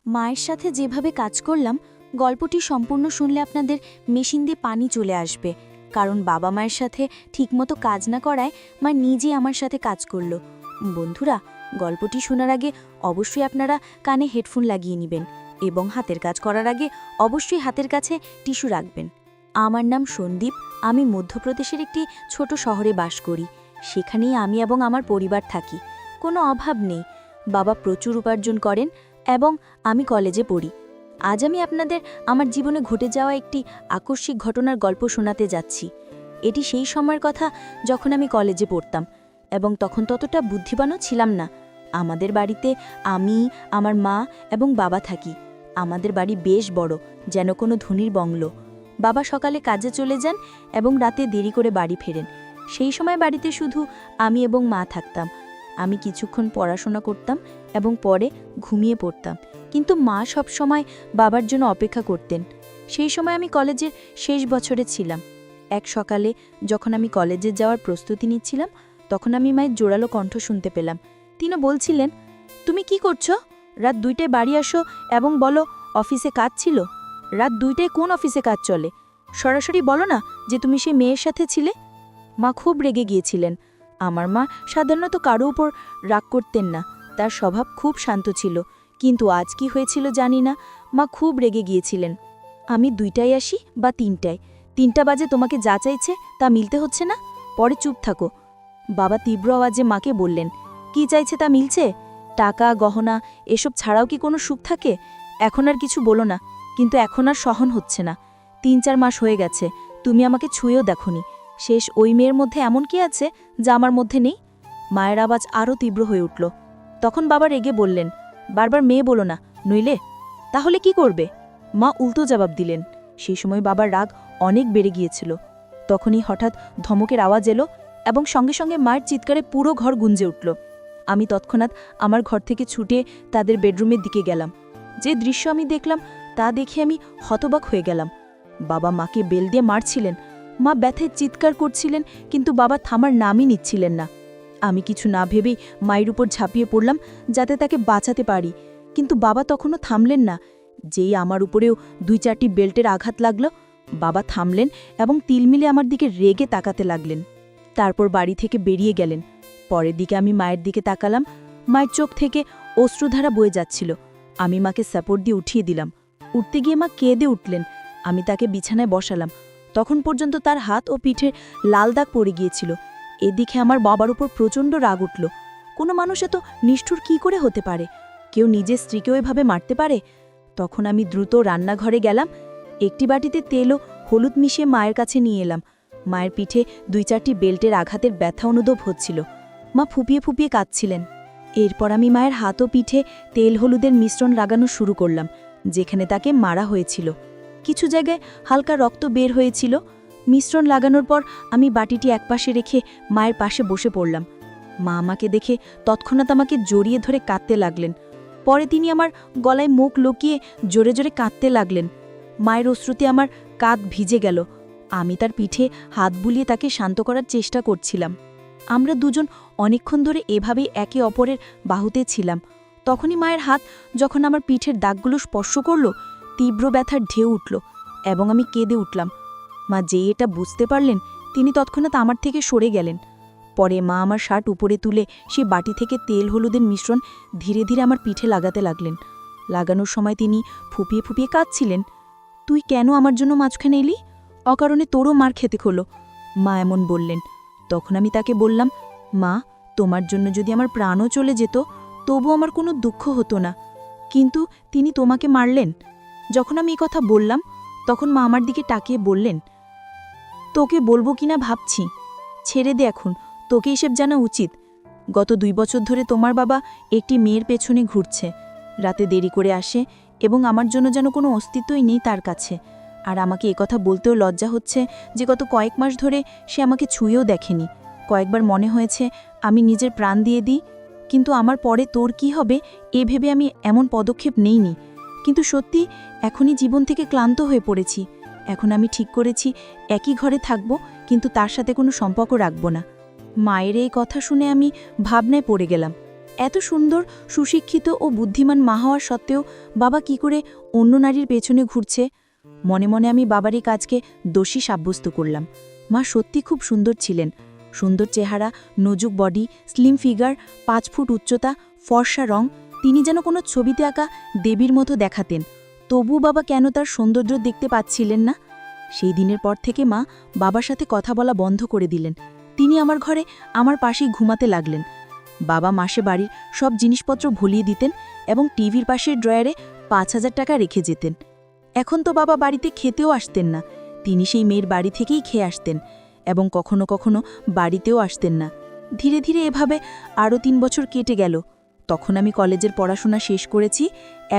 মায়ের সাথে যেভাবে কাজ করলাম, গল্পটি সম্পূর্ণ শুনলে আপনাদের মেশিন দিয়ে পানি চলে আসবে। কারণ বাবা মায়ের সাথে ঠিকমতো কাজ না করায় মা নিজে আমার সাথে কাজ করলো। বন্ধুরা, গল্পটি শোনার আগে অবশ্যই আপনারা কানে হেডফোন লাগিয়ে নেবেন এবং হাতের কাজ করার আগে অবশ্যই হাতের কাছে টিস্যু রাখবেন। আমার নাম সন্দীপ। আমি মধ্যপ্রদেশের একটি ছোট শহরে বাস করি। সেখানেই আমি এবং আমার পরিবার থাকি। কোনো অভাব নেই। বাবা প্রচুর উপার্জন করেন এবং আমি কলেজে পড়ি। আজ আমি আপনাদের আমার জীবনে ঘটে যাওয়া একটি আকস্মিক ঘটনার গল্প শোনাতে যাচ্ছি। এটি সেই সময়ের কথা যখন আমি কলেজে পড়তাম এবং তখন ততটা বুদ্ধিমানও ছিলাম না। আমাদের বাড়িতে আমি, আমার মা এবং বাবা থাকি। আমাদের বাড়ি বেশ বড়, যেন কোনো ধনীর বংলো। বাবা সকালে কাজে চলে যান এবং রাতে দেরি করে বাড়ি ফেরেন। সেই সময় বাড়িতে শুধু আমি এবং মা থাকতাম। আমি কিছুক্ষণ পড়াশোনা করতাম এবং পরে ঘুমিয়ে পড়তাম, কিন্তু মা সব সময় বাবার জন্য অপেক্ষা করতেন। সেই সময় আমি কলেজের শেষ বছরে ছিলাম। এক সকালে যখন আমি কলেজে যাওয়ার প্রস্তুতি নিচ্ছিলাম, তখন আমি মায়ের জোরালো কণ্ঠ শুনতে পেলাম। তিনি বলছিলেন, তুমি কি করছো? রাত 2টায় বাড়ি আসো এবং বলো অফিসে কাজ ছিল। রাত 2টায় কোন অফিসে কাজ চলে? সরাসরি বলো না যে তুমি সেই মেয়ের সাথে ছিলে। মা খুব রেগে গিয়েছিলেন। আমার মা সাধারণত কারো উপর রাগ করতেন না, তার স্বভাব খুব শান্ত ছিল। কিন্তু আজ কি হয়েছিল জানি না, মা খুব রেগে গিয়েছিলেন। আমি 2টায় আসি বা 3টায়, 3টা বাজে তোমাকে যা চাইছে তা মিলতে হচ্ছে না, পরে চুপ থাকো। বাবা তীব্র আওয়াজে মাকে বললেন, কি চাইছে তা মিলছে? টাকা, গহনা এসব ছাড়াও কি কোনো সুখ থাকে? এখন আর কিছু বলো না। কিন্তু এখন আর সহন হচ্ছে না। 3-4 মাস হয়ে গেছে, তুমি আমাকে ছুঁয়েও দেখোনি। শেষ ওই মেয়ের মধ্যে এমন কি আছে যা আমার মধ্যে নেই? মায়ের আওয়াজ আরও তীব্র হয়ে উঠল। তখন বাবা রেগে বললেন, বারবার মেয়ে বলো না, নইলে। তাহলে কি করবে? মা উল্টো জবাব দিলেন। সেই সময় বাবার রাগ অনেক বেড়ে গিয়েছিল। তখনই হঠাৎ ধমকের আওয়াজ এলো এবং সঙ্গে সঙ্গে মায়ের চিৎকারে পুরো ঘর গুঞ্জে উঠল। আমি তৎক্ষণাৎ আমার ঘর থেকে ছুটে তাদের বেডরুমের দিকে গেলাম। যে দৃশ্য আমি দেখলাম তা দেখে আমি হতবাক হয়ে গেলাম। বাবা মাকে বেল দিয়ে মারছিলেন। মা ব্যথায় চিৎকার করছিলেন, কিন্তু বাবা থামার নামই নিচ্ছিলেন না। আমি কিছু না ভেবেই মায়ের উপর ঝাঁপিয়ে পড়লাম যাতে তাকে বাঁচাতে পারি, কিন্তু বাবা তখনও থামলেন না। যেই আমার উপরেও 2-4টি বেল্টের আঘাত লাগলো, বাবা থামলেন এবং তিলমিলে আমার দিকে রেগে তাকাতে লাগলেন। তারপর বাড়ি থেকে বেরিয়ে গেলেন। পরের দিকে আমি মায়ের দিকে তাকালাম। মায়ের চোখ থেকে অশ্রুধারা বয়ে যাচ্ছিল। আমি মাকে সাপোর্ট দিয়ে উঠিয়ে দিলাম। উঠতে গিয়ে মা কেঁদে উঠলেন। আমি তাকে বিছানায় বসালাম। তখন পর্যন্ত তার হাত ও পিঠে লাল দাগ পড়ে গিয়েছিল। এদিকে আমার বাবার উপর প্রচণ্ড রাগ উঠল। কোনো মানুষ এত নিষ্ঠুর কী করে হতে পারে? কেউ নিজের স্ত্রীকেও এভাবে মারতে পারে? তখন আমি দ্রুত রান্নাঘরে গেলাম। একটি বাটিতে তেল ও হলুদ মিশিয়ে মায়ের কাছে নিয়ে এলাম। মায়ের পিঠে 2-4টি বেল্টের আঘাতের ব্যথা অনুভব হচ্ছিল। মা ফুপিয়ে ফুপিয়ে কাঁদছিলেন। এরপর আমি মায়ের হাত ও পিঠে তেল হলুদের মিশ্রণ লাগানো শুরু করলাম, যেখানে তাকে মারা হয়েছিল। কিছু জায়গায় হালকা রক্ত বের হয়েছিল। মিশ্রণ লাগানোর পর আমি বাটিটি একপাশে রেখে মায়ের পাশে বসে পড়লাম। মা আমাকে দেখে তৎক্ষণাৎ আমাকে জড়িয়ে ধরে কাঁদতে লাগলেন। পরে তিনি আমার গলায় মুখ লুকিয়ে জোরে জোরে কাঁদতে লাগলেন। মায়ের অশ্রুতে আমার কাঁধ ভিজে গেল। আমি তার পিঠে হাত বুলিয়ে তাকে শান্ত করার চেষ্টা করছিলাম। আমরা দুজন অনেকক্ষণ ধরে এভাবেই একে অপরের বাহুতে ছিলাম। তখনই মায়ের হাত যখন আমার পিঠের দাগগুলো স্পর্শ করল, তীব্র ব্যথার ঢেউ উঠল এবং আমি কেঁদে উঠলাম। মা যেই এটা বুঝতে পারলেন, তিনি তৎক্ষণাৎ আমার থেকে সরে গেলেন। পরে মা আমার শার্ট উপরে তুলে সে বাটি থেকে তেল হলুদের মিশ্রণ ধীরে ধীরে আমার পিঠে লাগাতে লাগলেন। লাগানোর সময় তিনি ফুপিয়ে ফুপিয়ে কাঁদছিলেন। তুই কেন আমার জন্য মাঝখানে এলি? অকারণে তোরও মার খেতে হলো, মা এমন বললেন। তখন আমি তাকে বললাম, মা, তোমার জন্য যদি আমার প্রাণও চলে যেত তবু আমার কোনো দুঃখ হতো না, কিন্তু তিনি তোমাকে মারলেন। যখন আমি এই কথা বললাম, তখন মা আমার দিকে তাকিয়ে বললেন, তোকে বলবো কিনা ভাবছি। ছেড়ে দে এখন, তোকে এসব জানা উচিত। গত 2 বছর ধরে তোমার বাবা একটি মেয়ের পেছনে ঘুরছে। রাতে দেরি করে আসে এবং আমার জন্য যেন কোনো অস্তিত্বই নেই তার কাছে। আর আমাকে একথা বলতেও লজ্জা হচ্ছে যে গত কয়েক মাস ধরে সে আমাকে ছুঁয়েও দেখেনি। কয়েকবার মনে হয়েছে আমি নিজের প্রাণ দিয়ে দিই, কিন্তু আমার পরে তোর কি হবে এ ভেবে আমি এমন পদক্ষেপ নেইনি। কিন্তু সত্যি এখনই জীবন থেকে ক্লান্ত হয়ে পড়েছি। এখন আমি ঠিক করেছি একই ঘরে থাকব, কিন্তু তার সাথে কোনো সম্পর্ক রাখব না। মায়ের এই কথা শুনে আমি ভাবনায় পড়ে গেলাম। এত সুন্দর, সুশিক্ষিত ও বুদ্ধিমান মা হওয়ার সত্ত্বেও বাবা কি করে অন্য নারীর পেছনে ঘুরছে? মনে মনে আমি বাবারই কাজকে দোষী সাব্যস্ত করলাম। মা সত্যি খুব সুন্দর ছিলেন। সুন্দর চেহারা, নজুক বডি, স্লিম ফিগার, 5 ফুট উচ্চতা, ফর্সা রং, তিনি যেন কোনো ছবিতে আঁকা দেবীর মতো দেখাতেন। তবু বাবা কেন তার সৌন্দর্য দেখতে পাচ্ছিলেন না? সেই দিনের পর থেকে মা বাবার সাথে কথা বলা বন্ধ করে দিলেন। তিনি আমার ঘরে আমার পাশেই ঘুমাতে লাগলেন। বাবা মাসে বাড়ির সব জিনিসপত্র ভুলিয়ে দিতেন এবং টিভির পাশের ড্রয়ারে 5,000 টাকা রেখে যেতেন। এখন তো বাবা বাড়িতে খেতেও আসতেন না, তিনি সেই মেয়ের বাড়ি থেকেই খেয়ে আসতেন এবং কখনো কখনো বাড়িতেও আসতেন না। ধীরে ধীরে এভাবে আরও 3 বছর কেটে গেল। তখন আমি কলেজের পড়াশোনা শেষ করেছি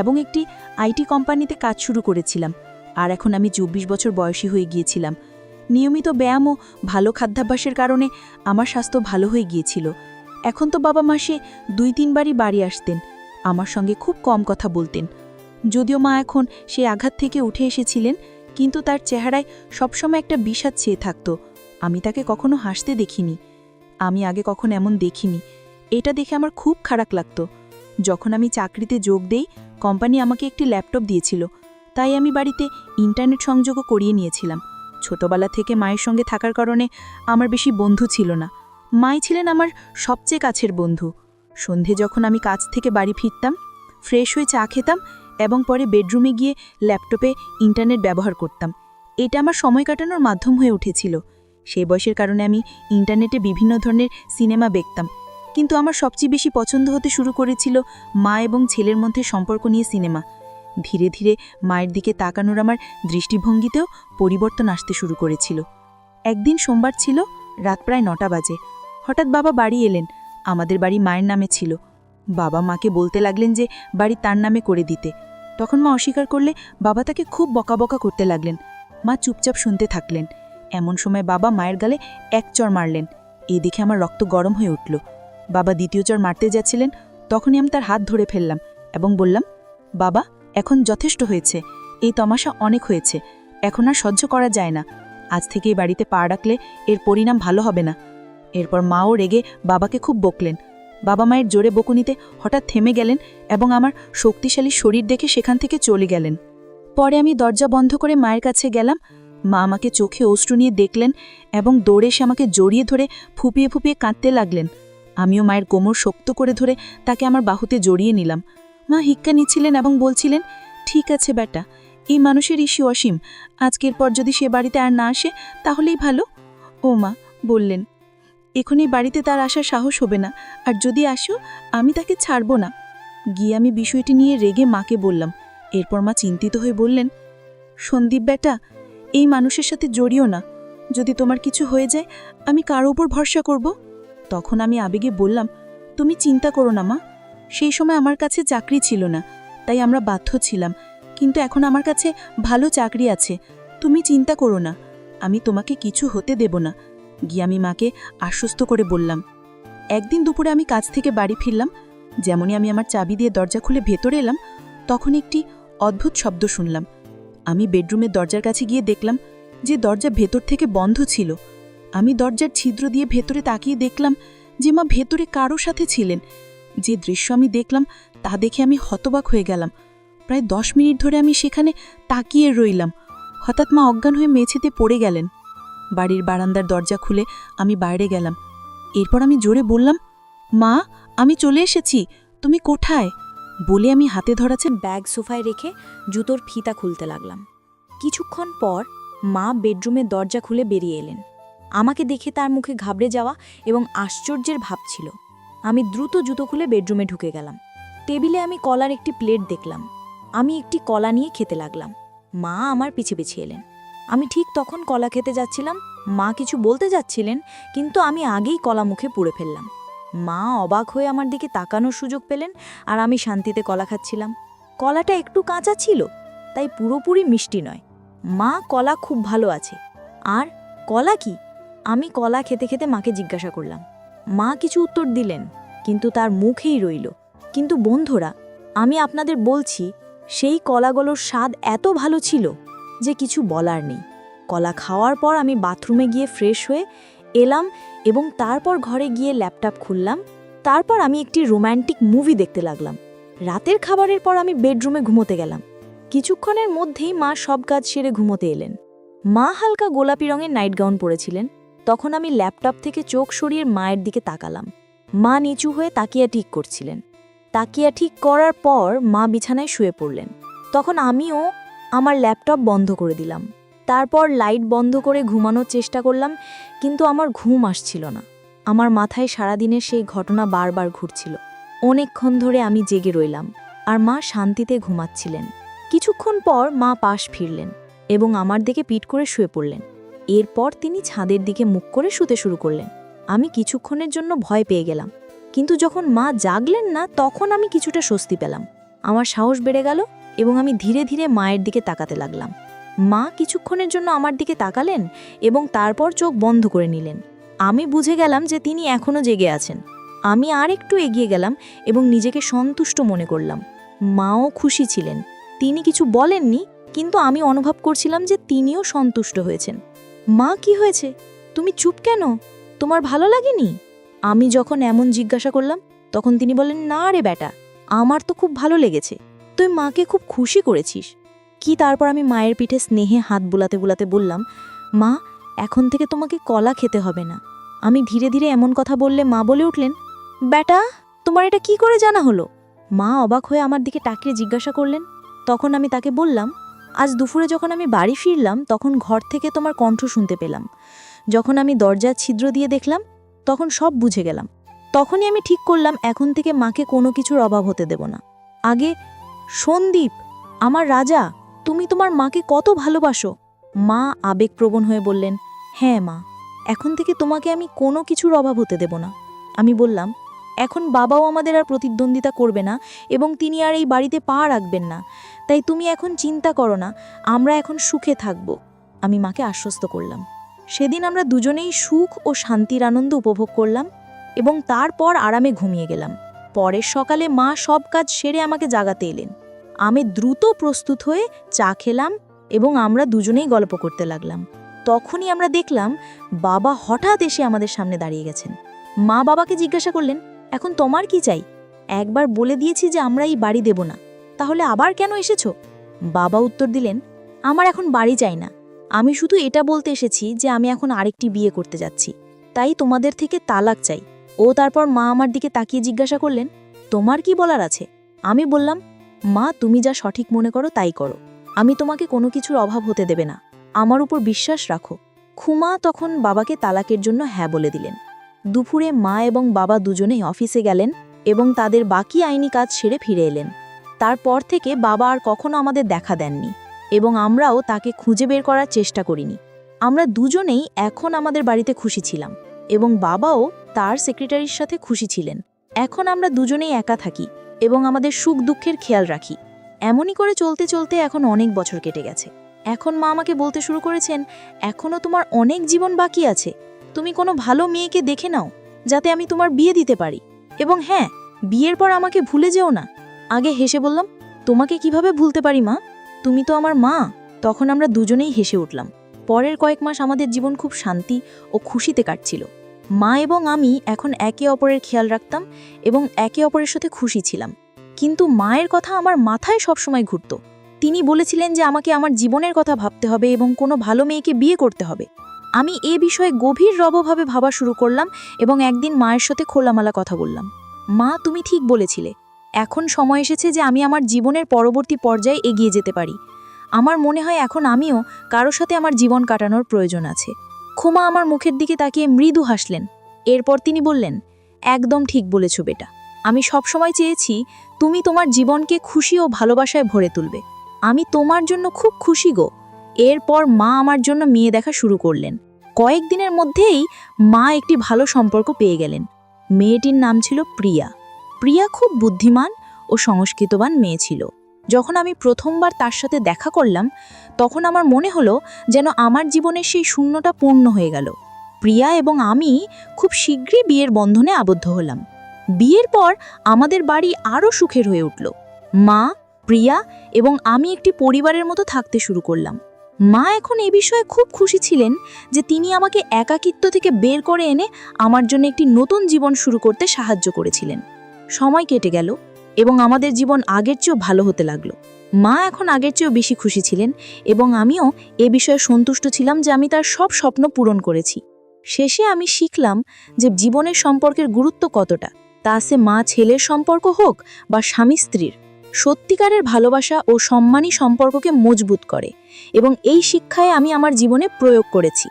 এবং একটি আইটি কোম্পানিতে কাজ শুরু করেছিলাম। আর এখন আমি 24 বছর বয়সী হয়ে গিয়েছিলাম। নিয়মিত ব্যায়াম ও ভালো খাদ্যাভ্যাসের কারণে আমার স্বাস্থ্য ভালো হয়ে গিয়েছিল। এখন তো বাবা মাসে 2-3 বারই বাড়ি আসতেন। আমার সঙ্গে খুব কম কথা বলতেন। যদিও মা এখন সেই আঘাত থেকে উঠে এসেছিলেন, কিন্তু তার চেহারায় সবসময় একটা বিষাদ ছেয়ে থাকত। আমি তাকে কখনো হাসতে দেখিনি। আমি আগে কখনো এমন দেখিনি। এটা দেখে আমার খুব খারাপ লাগত। যখন আমি চাকরিতে যোগ দেই, কোম্পানি আমাকে একটি ল্যাপটপ দিয়েছিল, তাই আমি বাড়িতে ইন্টারনেট সংযোগও করিয়ে নিয়েছিলাম। ছোটবেলা থেকে মায়ের সঙ্গে থাকার কারণে আমার বেশি বন্ধু ছিল না। মাই ছিলেন আমার সবচেয়ে কাছের বন্ধু। সন্ধে যখন আমি কাজ থেকে বাড়ি ফিরতাম, ফ্রেশ হয়ে চা খেতাম এবং পরে বেডরুমে গিয়ে ল্যাপটপে ইন্টারনেট ব্যবহার করতাম। এটা আমার সময় কাটানোর মাধ্যম হয়ে উঠেছিল। সেই বয়সের কারণে আমি ইন্টারনেটে বিভিন্ন ধরনের সিনেমা দেখতাম, কিন্তু আমার সবচেয়ে বেশি পছন্দ হতে শুরু করেছিল মা এবং ছেলের মধ্যে সম্পর্ক নিয়ে সিনেমা। ধীরে ধীরে মায়ের দিকে তাকানোর আমার দৃষ্টিভঙ্গিতেও পরিবর্তন আসতে শুরু করেছিল। একদিন সোমবার ছিল, রাত প্রায় 9টা বাজে। হঠাৎ বাবা বাড়ি এলেন। আমাদের বাড়ি মায়ের নামে ছিল। বাবা মাকে বলতে লাগলেন যে বাড়ি তার নামে করে দিতে। তখন মা অস্বীকার করলে বাবা তাকে খুব বকাবকা করতে লাগলেন। মা চুপচাপ শুনতে থাকলেন। এমন সময় বাবা মায়ের গালে এক চড় মারলেন। এই দেখে আমার রক্ত গরম হয়ে উঠল। বাবা দ্বিতীয় চড় মারতে যাচ্ছিলেন, তখনই আমি তার হাত ধরে ফেললাম এবং বললাম, বাবা, এখন যথেষ্ট হয়েছে। এই তমাশা অনেক হয়েছে। এখন আর সহ্য করা যায় না। আজ থেকে এই বাড়িতে পা রাখলে এর পরিণাম ভালো হবে না। এরপর মাও রেগে বাবাকে খুব বকলেন। বাবা মায়ের জোরে বকুনিতে হঠাৎ থেমে গেলেন এবং আমার শক্তিশালী শরীর দেখে সেখান থেকে চলে গেলেন। পরে আমি দরজা বন্ধ করে মায়ের কাছে গেলাম। মা আমাকে চোখে অশ্রু নিয়ে দেখলেন এবং দৌড়ে এসে আমাকে জড়িয়ে ধরে ফুপিয়ে ফুপিয়ে কাঁদতে লাগলেন। আমিও মায়ের কোমর শক্ত করে ধরে তাকে আমার বাহুতে জড়িয়ে নিলাম। মা হিক্কা নিচ্ছিলেন এবং বলছিলেন, ঠিক আছে বেটা, এই মানুষের ইস্যু অসীম। আজকের পর যদি সে বাড়িতে আর না আসে তাহলেই ভালো। ও মা বললেন, এখন এই বাড়িতে তার আসার সাহস হবে না, আর যদি আসো আমি তাকে ছাড়ব না। গিয়ে আমি বিষয়টি নিয়ে রেগে মাকে বললাম। এরপর মা চিন্তিত হয়ে বললেন, সন্দীপ বেটা, এই মানুষের সাথে জড়িও না। যদি তোমার কিছু হয়ে যায় আমি কার ওপর ভরসা করব? তখন আমি আবেগে বললাম, তুমি চিন্তা করো না মা, সেই সময় আমার কাছে চাকরি ছিল না, তাই আমরা বাধ্য ছিলাম, কিন্তু এখন আমার কাছে ভালো চাকরি আছে। তুমি চিন্তা করো না, আমি তোমাকে কিছু হতে দেব না। গিয়ে আমি মাকে আশ্বস্ত করে বললাম। একদিন দুপুরে আমি কাজ থেকে বাড়ি ফিরলাম। যেমনই আমি আমার চাবি দিয়ে দরজা খুলে ভেতরে এলাম, তখন একটি অদ্ভুত শব্দ শুনলাম। আমি বেডরুমের দরজার কাছে গিয়ে দেখলাম যে দরজা ভেতর থেকে বন্ধ ছিল। আমি দরজার ছিদ্র দিয়ে ভেতরে তাকিয়ে দেখলাম যে মা ভেতরে কারো সাথে ছিলেন। যে দৃশ্য আমি দেখলাম তা দেখে আমি হতবাক হয়ে গেলাম। প্রায় 10 মিনিট ধরে আমি সেখানে তাকিয়ে রইলাম। হঠাৎ মা অজ্ঞান হয়ে মেঝেতে পড়ে গেলেন। বাড়ির বারান্দার দরজা খুলে আমি বাইরে গেলাম। এরপর আমি জোরে বললাম, মা, আমি চলে এসেছি, তুমি কোথায়? বলে আমি হাতে ধরাছে ব্যাগ সোফায় রেখে জুতোর ফিতা খুলতে লাগলাম। কিছুক্ষণ পর মা বেডরুমের দরজা খুলে বেরিয়ে এলেন। আমাকে দেখে তার মুখে ঘাবড়ে যাওয়া এবং আশ্চর্যের ভাব ছিল। আমি দ্রুত জুতো খুলে বেডরুমে ঢুকে গেলাম। টেবিলে আমি কলার একটি প্লেট দেখলাম। আমি একটি কলা নিয়ে খেতে লাগলাম। মা আমার পিছে পিছে এলেন। আমি ঠিক তখন কলা খেতে যাচ্ছিলাম। মা কিছু বলতে যাচ্ছিলেন, কিন্তু আমি আগেই কলা মুখে পুড়ে ফেললাম। মা অবাক হয়ে আমার দিকে তাকানোর সুযোগ পেলেন, আর আমি শান্তিতে কলা খাচ্ছিলাম। কলাটা একটু কাঁচা ছিল, তাই পুরোপুরি মিষ্টি নয়। মা কলা খুব ভালো আছে। আর কলা কি? আমি কলা খেতে খেতে মাকে জিজ্ঞাসা করলাম। মা কিছু উত্তর দিলেন, কিন্তু তার মুখেই রইল। কিন্তু বন্ধুরা, আমি আপনাদের বলছি, সেই কলাগুলোর স্বাদ এত ভালো ছিল যে কিছু বলার নেই। কলা খাওয়ার পর আমি বাথরুমে গিয়ে ফ্রেশ হয়ে এলাম এবং তারপর ঘরে গিয়ে ল্যাপটপ খুললাম। তারপর আমি একটি রোম্যান্টিক মুভি দেখতে লাগলাম। রাতের খাবারের পর আমি বেডরুমে ঘুমোতে গেলাম। কিছুক্ষণের মধ্যেই মা সব কাজ সেরে ঘুমোতে এলেন। মা হালকা গোলাপি রঙের নাইট গাউন পরেছিলেন। তখন আমি ল্যাপটপ থেকে চোখ সরিয়ে মায়ের দিকে তাকালাম। মা নিচু হয়ে তাকিয়া ঠিক করছিলেন। তাকিয়া ঠিক করার পর মা বিছানায় শুয়ে পড়লেন। তখন আমিও আমার ল্যাপটপ বন্ধ করে দিলাম। তারপর লাইট বন্ধ করে ঘুমানোর চেষ্টা করলাম, কিন্তু আমার ঘুম আসছিল না। আমার মাথায় সারাদিনের সেই ঘটনা বারবার ঘুরছিল। অনেকক্ষণ ধরে আমি জেগে রইলাম, আর মা শান্তিতে ঘুমাচ্ছিলেন। কিছুক্ষণ পর মা পাশ ফিরলেন এবং আমার দিকে পিঠ করে শুয়ে পড়লেন। এরপর তিনি ছাদের দিকে মুখ করে শুতে শুরু করলেন। আমি কিছুক্ষণের জন্য ভয় পেয়ে গেলাম, কিন্তু যখন মা জাগলেন না তখন আমি কিছুটা স্বস্তি পেলাম। আমার সাহস বেড়ে গেল এবং আমি ধীরে ধীরে মায়ের দিকে তাকাতে লাগলাম। মা কিছুক্ষণের জন্য আমার দিকে তাকালেন এবং তারপর চোখ বন্ধ করে নিলেন। আমি বুঝে গেলাম যে তিনি এখনও জেগে আছেন। আমি আর একটু এগিয়ে গেলাম এবং নিজেকে সন্তুষ্ট মনে করলাম। মাও খুশি ছিলেন। তিনি কিছু বলেননি, কিন্তু আমি অনুভব করছিলাম যে তিনিও সন্তুষ্ট হয়েছেন। মা, কি হয়েছে? তুমি চুপ কেন? তোমার ভালো লাগেনি? আমি যখন এমন জিজ্ঞাসা করলাম তখন তিনি বললেন, না রে বেটা, আমার তো খুব ভালো লেগেছে। তুই মাকে খুব খুশি করেছিস কি? তারপর আমি মায়ের পিঠে স্নেহে হাত বুলাতে বুলাতে বললাম, মা, এখন থেকে তোমাকে কলা খেতে হবে না। আমি ধীরে ধীরে এমন কথা বললে মা বলে উঠলেন, বেটা, তোমার এটা কি করে জানা হলো? মা অবাক হয়ে আমার দিকে তাকিয়ে জিজ্ঞাসা করলেন। তখন আমি তাকে বললাম, আজ দুপুরে যখন আমি বাড়ি ফিরলাম তখন ঘর থেকে তোমার কণ্ঠ শুনতে পেলাম। যখন আমি দরজার ছিদ্র দিয়ে দেখলাম তখন সব বুঝে গেলাম। তখনই আমি ঠিক করলাম এখন থেকে মাকে কোনো কিছুর অভাব হতে দেব না। আগে, সন্দীপ, আমার রাজা, তুমি তোমার মাকে কত ভালোবাসো। মা আবেগপ্রবণ হয়ে বললেন, হ্যাঁ মা, এখন থেকে তোমাকে আমি কোনো কিছুর অভাব হতে দেব না। আমি বললাম, এখন বাবাও আমাদের আর প্রতিদ্বন্দ্বিতা করবে না এবং তিনি আর এই বাড়িতে পা রাখবেন না। তাই তুমি এখন চিন্তা করো না, আমরা এখন সুখে থাকব। আমি মাকে আশ্বস্ত করলাম। সেদিন আমরা দুজনেই সুখ ও শান্তির আনন্দ উপভোগ করলাম এবং তারপর আরামে ঘুমিয়ে গেলাম। পরের সকালে মা সব কাজ সেরে আমাকে জাগাতে এলেন। আমি দ্রুত প্রস্তুত হয়ে চা খেলাম এবং আমরা দুজনেই গল্প করতে লাগলাম। তখনই আমরা দেখলাম বাবা হঠাৎ এসে আমাদের সামনে দাঁড়িয়ে গেছেন। মা বাবাকে জিজ্ঞাসা করলেন, এখন তোমার কি চাই? একবার বলে দিয়েছি যে আমরা এই বাড়ি দেব না, তাহলে আবার কেন এসেছো? বাবা উত্তর দিলেন, আমার এখন বাড়ি চাই না। আমি শুধু এটা বলতে এসেছি যে আমি এখন আরেকটি বিয়ে করতে যাচ্ছি, তাই তোমাদের থেকে তালাক চাই। ও তারপর মা আমার দিকে তাকিয়ে জিজ্ঞাসা করলেন, তোমার কি বলার আছে? আমি বললাম, মা, তুমি যা সঠিক মনে করো তাই করো। আমি তোমাকে কোনো কিছুর অভাব হতে দেবে না। আমার উপর বিশ্বাস রাখো। খুমা তখন বাবাকে তালাকের জন্য হ্যাঁ বলে দিলেন। দুপুরে মা এবং বাবা দুজনেই অফিসে গেলেন এবং তাদের বাকি আইনি কাজ সেরে ফিরে এলেন। তারপর থেকে বাবা আর কখনো আমাদের দেখা দেননি এবং আমরাও তাকে খুঁজে বের করার চেষ্টা করিনি। আমরা দুজনেই এখন আমাদের বাড়িতে খুশি ছিলাম এবং বাবাও তার সেক্রেটারির সাথে খুশি ছিলেন। এখন আমরা দুজনেই একা থাকি এবং আমাদের সুখ দুঃখের খেয়াল রাখি। এমনই করে চলতে চলতে এখন অনেক বছর কেটে গেছে। এখন মা আমাকে বলতে শুরু করেছেন, এখনও তোমার অনেক জীবন বাকি আছে। তুমি কোনো ভালো মেয়েকে দেখে নাও যাতে আমি তোমার বিয়ে দিতে পারি, এবং হ্যাঁ, বিয়ের পর আমাকে ভুলে যেও না। আগে হেসে বললাম, তোমাকে কিভাবে ভুলতে পারি মা, তুমি তো আমার মা। তখন আমরা দুজনেই হেসে উঠলাম। পরের কয়েক মাস আমাদের জীবন খুব শান্তি ও খুশিতে কাটছিল। মা এবং আমি এখন একে অপরের খেয়াল রাখতাম এবং একে অপরের সাথে খুশি ছিলাম। কিন্তু মায়ের কথা আমার মাথায় সবসময় ঘুরত। তিনি বলেছিলেন যে আমাকে আমার জীবনের কথা ভাবতে হবে এবং কোনো ভালো মেয়েকে বিয়ে করতে হবে। আমি এ বিষয়ে গভীর রবভাবে ভাবা শুরু করলাম এবং একদিন মায়ের সাথে খোলামেলা কথা বললাম। মা, তুমি ঠিক বলেছিলে। এখন সময় এসেছে যে আমি আমার জীবনের পরবর্তী পর্যায়ে এগিয়ে যেতে পারি। আমার মনে হয় এখন আমিও কারোর সাথে আমার জীবন কাটানোর প্রয়োজন আছে। খুমা আমার মুখের দিকে তাকিয়ে মৃদু হাসলেন। এরপর তিনি বললেন, একদম ঠিক বলেছ বেটা। আমি সবসময় চেয়েছি তুমি তোমার জীবনকে খুশি ও ভালোবাসায় ভরে তুলবে। আমি তোমার জন্য খুব খুশি গো। এরপর মা আমার জন্য মেয়ে দেখা শুরু করলেন। কয়েকদিনের মধ্যেই মা একটি ভালো সম্পর্ক পেয়ে গেলেন। মেয়েটির নাম ছিল প্রিয়া। প্রিয়া খুব বুদ্ধিমান ও সংস্কৃতবান মেয়ে ছিল। যখন আমি প্রথমবার তার সাথে দেখা করলাম তখন আমার মনে হলো যেন আমার জীবনের সেই শূন্যটা পূর্ণ হয়ে গেল। প্রিয়া এবং আমি খুব শীঘ্রই বিয়ের বন্ধনে আবদ্ধ হলাম। বিয়ের পর আমাদের বাড়ি আরও সুখের হয়ে উঠল। মা, প্রিয়া এবং আমি একটি পরিবারের মতো থাকতে শুরু করলাম। মা এখন এই বিষয়ে খুব খুশি ছিলেন যে তিনি আমাকে একাকিত্ব থেকে বের করে এনে আমার জন্য একটি নতুন জীবন শুরু করতে সাহায্য করেছিলেন। সময় কেটে গেল এবং আমাদের জীবন আগের চেয়েও ভালো হতে লাগলো। মা এখন আগের চেয়েও বেশি খুশি ছিলেন এবং আমিও এ বিষয়ে সন্তুষ্ট ছিলাম যে আমি তার সব স্বপ্ন পূরণ করেছি। শেষে আমি শিখলাম যে জীবনের সম্পর্কের গুরুত্ব কতটা, তা সে মা ছেলের সম্পর্ক হোক বা স্বামী স্ত্রীর। সত্যিকারের ভালোবাসা ও সম্মানই সম্পর্ককে মজবুত করে এবং এই শিক্ষায় আমি আমার জীবনে প্রয়োগ করেছি।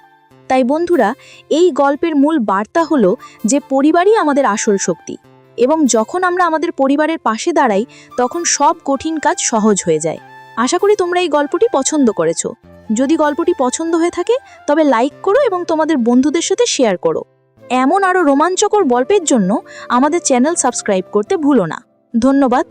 তাই বন্ধুরা, এই গল্পের মূল বার্তা হলো যে পরিবারই আমাদের আসল শক্তি এবং যখন আমরা আমাদের পরিবারের পাশে দাঁড়াই তখন সব কঠিন কাজ সহজ হয়ে যায়। আশা করি তোমরা এই গল্পটি পছন্দ করেছো। যদি গল্পটি পছন্দ হয়ে থাকে তবে লাইক করো এবং তোমাদের বন্ধুদের সাথে শেয়ার করো। এমন আরও রোমাঞ্চকর গল্পের জন্য আমাদের চ্যানেল সাবস্ক্রাইব করতে ভুলো না। ধন্যবাদ।